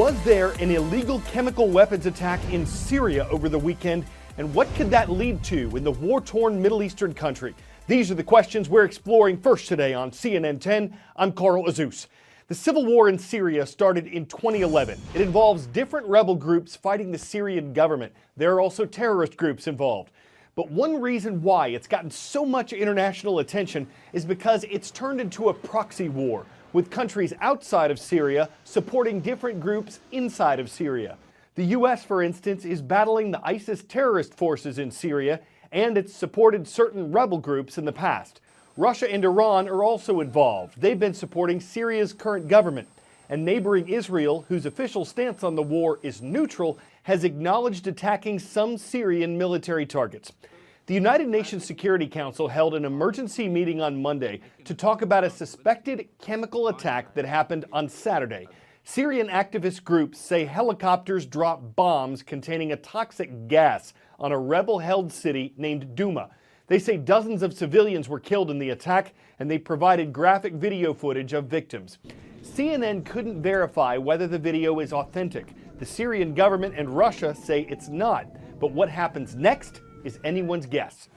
Was there an illegal chemical weapons attack in Syria over the weekend? And what could that lead to in the war-torn Middle Eastern country? These are the questions we're exploring first today on CNN 10. I'm Carl Azuz. The civil war in Syria started in 2011. It involves different rebel groups fighting the Syrian government. There are also terrorist groups involved. But one reason why it's gotten so much international attention is because it's turned into a proxy war, with countries outside of Syria supporting different groups inside of Syria. The U.S., for instance, is battling the ISIS terrorist forces in Syria, and it's supported certain rebel groups in the past. Russia and Iran are also involved. They've been supporting Syria's current government. And neighboring Israel, whose official stance on the war is neutral, has acknowledged attacking some Syrian military targets. The United Nations Security Council held an emergency meeting on Monday to talk about a suspected chemical attack that happened on Saturday. Syrian activist groups say helicopters dropped bombs containing a toxic gas on a rebel-held city named Douma. They say dozens of civilians were killed in the attack, and they provided graphic video footage of victims. CNN couldn't verify whether the video is authentic. The Syrian government and Russia say it's not. But what happens next is anyone's guess.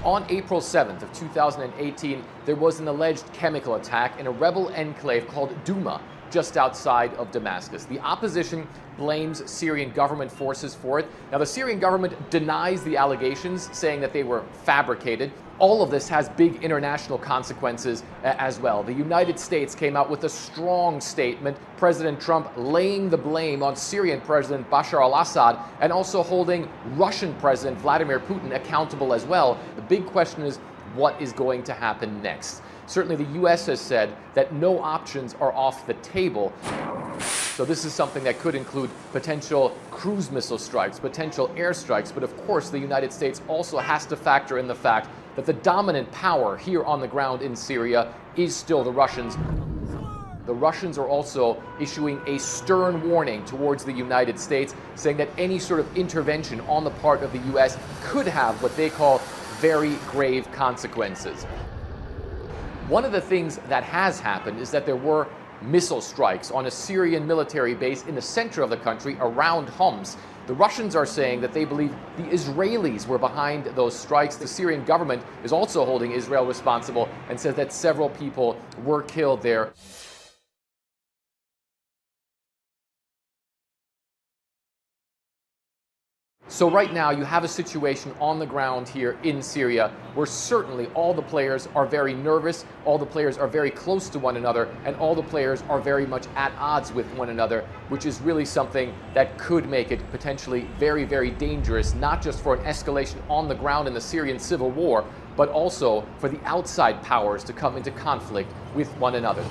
On April 7th of 2018, there was an alleged chemical attack in a rebel enclave called Douma, just outside of Damascus. The opposition blames Syrian government forces for it. Now, the Syrian government denies the allegations, saying that they were fabricated. All of this has big international consequences as well. The United States came out with a strong statement, President Trump laying the blame on Syrian President Bashar al-Assad and also holding Russian President Vladimir Putin accountable as well. The big question is, what is going to happen next? Certainly the U.S. has said that no options are off the table. So this is something that could include potential cruise missile strikes, potential airstrikes, but of course the United States also has to factor in the fact that the dominant power here on the ground in Syria is still the Russians. The Russians are also issuing a stern warning towards the United States, saying that any sort of intervention on the part of the U.S. could have what they call very grave consequences. One of the things that has happened is that there were missile strikes on a Syrian military base in the center of the country around Homs. The Russians are saying that they believe the Israelis were behind those strikes. The Syrian government is also holding Israel responsible and says that several people were killed there. So right now you have a situation on the ground here in Syria where certainly all the players are very nervous, all the players are very close to one another, and all the players are very much at odds with one another, which is really something that could make it potentially very, very dangerous, not just for an escalation on the ground in the Syrian civil war, but also for the outside powers to come into conflict with one another.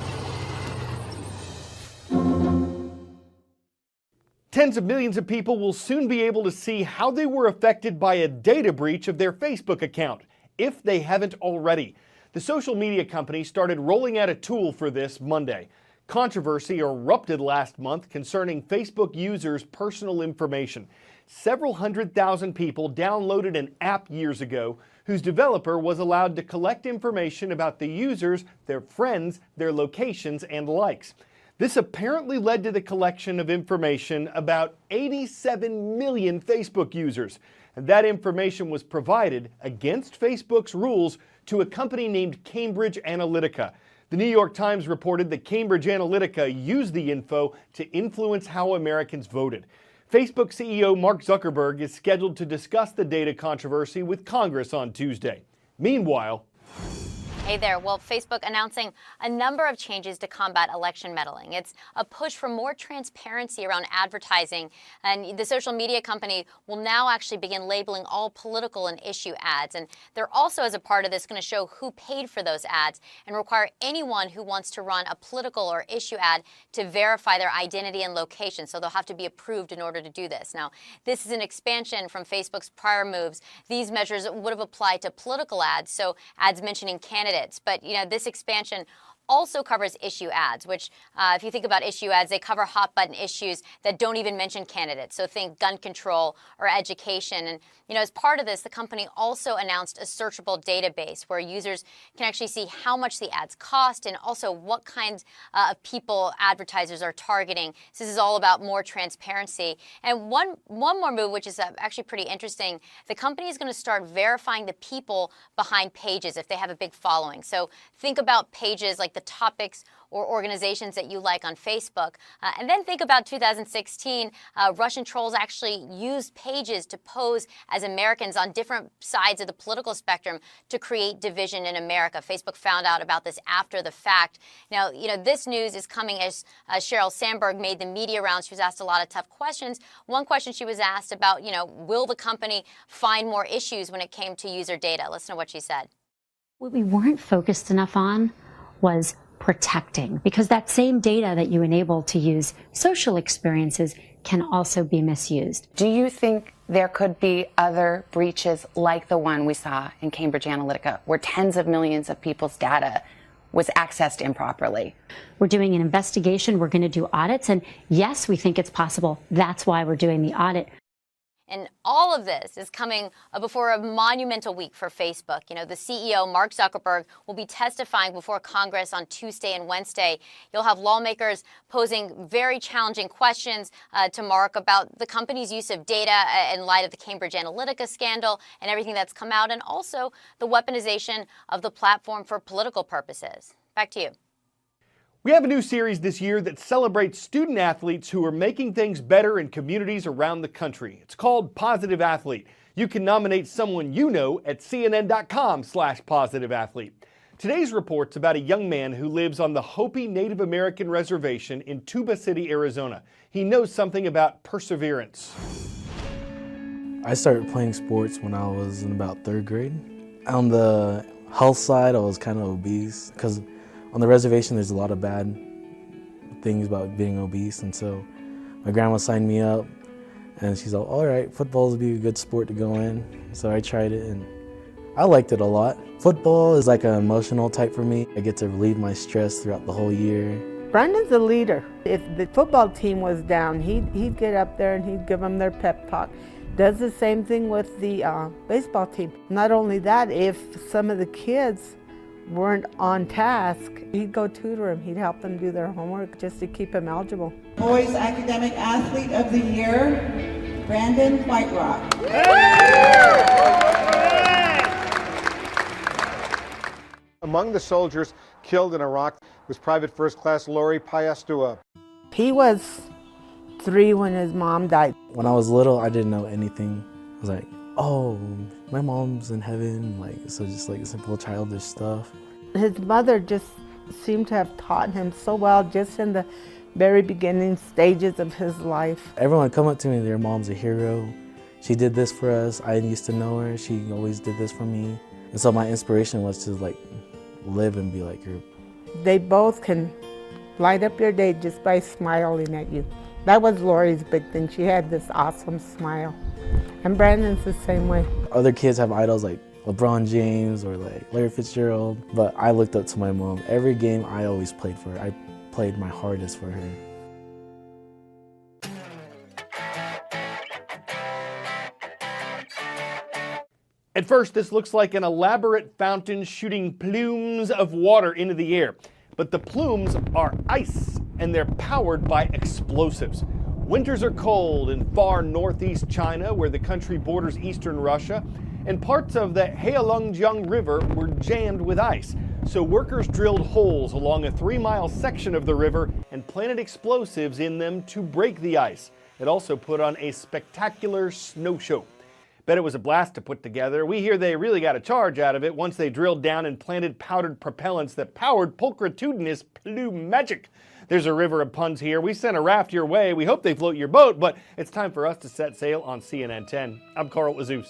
Tens of millions of people will soon be able to see how they were affected by a data breach of their Facebook account, if they haven't already. The social media company started rolling out a tool for this Monday. Controversy erupted last month concerning Facebook users' personal information. Several 100,000 people downloaded an app years ago whose developer was allowed to collect information about the users, their friends, their locations, and likes. This apparently led to the collection of information about 87 million Facebook users. And that information was provided against Facebook's rules to a company named Cambridge Analytica. The New York Times reported that Cambridge Analytica used the info to influence how Americans voted. Facebook CEO Mark Zuckerberg is scheduled to discuss the data controversy with Congress on Tuesday. Meanwhile, Hey there. Well, Facebook announcing a number of changes to combat election meddling. It's a push for more transparency around advertising, and the social media company will now actually begin labeling all political and issue ads. And they're also, as a part of this, going to show who paid for those ads and require anyone who wants to run a political or issue ad to verify their identity and location. So they'll have to be approved in order to do this. Now, this is an expansion from Facebook's prior moves. These measures would have applied to political ads, so ads mentioning candidates. But, this expansion also covers issue ads, which if you think about issue ads, they cover hot button issues that don't even mention candidates. So think gun control or education. And as part of this, the company also announced a searchable database where users can actually see how much the ads cost and also what kinds of people advertisers are targeting. So this is all about more transparency. And one more move, which is actually pretty interesting, the company is going to start verifying the people behind pages if they have a big following. So think about pages like the topics or organizations that you like on Facebook. And then think about 2016, Russian trolls actually used pages to pose as Americans on different sides of the political spectrum to create division in America. Facebook found out about this after the fact. Now, this news is coming as Sheryl Sandberg made the media rounds. She was asked a lot of tough questions. One question she was asked about, will the company find more issues when it came to user data? Listen to what she said. What we weren't focused enough on was protecting, because that same data that you enable to use social experiences can also be misused. Do you think there could be other breaches like the one we saw in Cambridge Analytica, where tens of millions of people's data was accessed improperly? We're doing an investigation. We're going to do audits. And yes, we think it's possible. That's why we're doing the audit. And all of this is coming before a monumental week for Facebook. The CEO, Mark Zuckerberg, will be testifying before Congress on Tuesday and Wednesday. You'll have lawmakers posing very challenging questions to Mark about the company's use of data in light of the Cambridge Analytica scandal and everything that's come out, and also the weaponization of the platform for political purposes. Back to you. We have a new series this year that celebrates student athletes who are making things better in communities around the country. It's called Positive Athlete. You can nominate someone you know at cnn.com/positiveathlete. Today's report's about a young man who lives on the Hopi Native American Reservation in Tuba City, Arizona. He knows something about perseverance. I started playing sports when I was in about 3rd grade. On the health side, I was kind of obese because on the reservation, there's a lot of bad things about being obese, and so my grandma signed me up, and she's like, all right, football would be a good sport to go in. So I tried it, and I liked it a lot. Football is like an emotional type for me. I get to relieve my stress throughout the whole year. Brandon's a leader. If the football team was down, he'd get up there and he'd give them their pep talk. Does the same thing with the baseball team. Not only that, if some of the kids weren't on task, he'd go tutor them. He'd help them do their homework just to keep them eligible. Boys Academic Athlete of the Year, Brandon Whiterock. Among the soldiers killed in Iraq was Private First Class Lori Payastua. He was 3 when his mom died. When I was little, I didn't know anything. I was like, oh, my mom's in heaven, so just like simple childish stuff. His mother just seemed to have taught him so well just in the very beginning stages of his life. Everyone come up to me, their mom's a hero. She did this for us. I used to know her. She always did this for me. And so my inspiration was to live and be like her. They both can light up your day just by smiling at you. That was Lori's big thing. She had this awesome smile. And Brandon's the same way. Other kids have idols like LeBron James or like Larry Fitzgerald, but I looked up to my mom. Every game I always played for her. I played my hardest for her. At first, this looks like an elaborate fountain shooting plumes of water into the air. But the plumes are ice, and they're powered by explosives. Winters are cold in far northeast China, where the country borders eastern Russia, and parts of the Heilongjiang River were jammed with ice. So workers drilled holes along a 3-mile section of the river and planted explosives in them to break the ice. It also put on a spectacular snow show. Bet it was a blast to put together. We hear they really got a charge out of it once they drilled down and planted powdered propellants that powered pulchritudinous plume magic. There's a river of puns here. We sent a raft your way. We hope they float your boat, but it's time for us to set sail on CNN 10. I'm Carl Azus.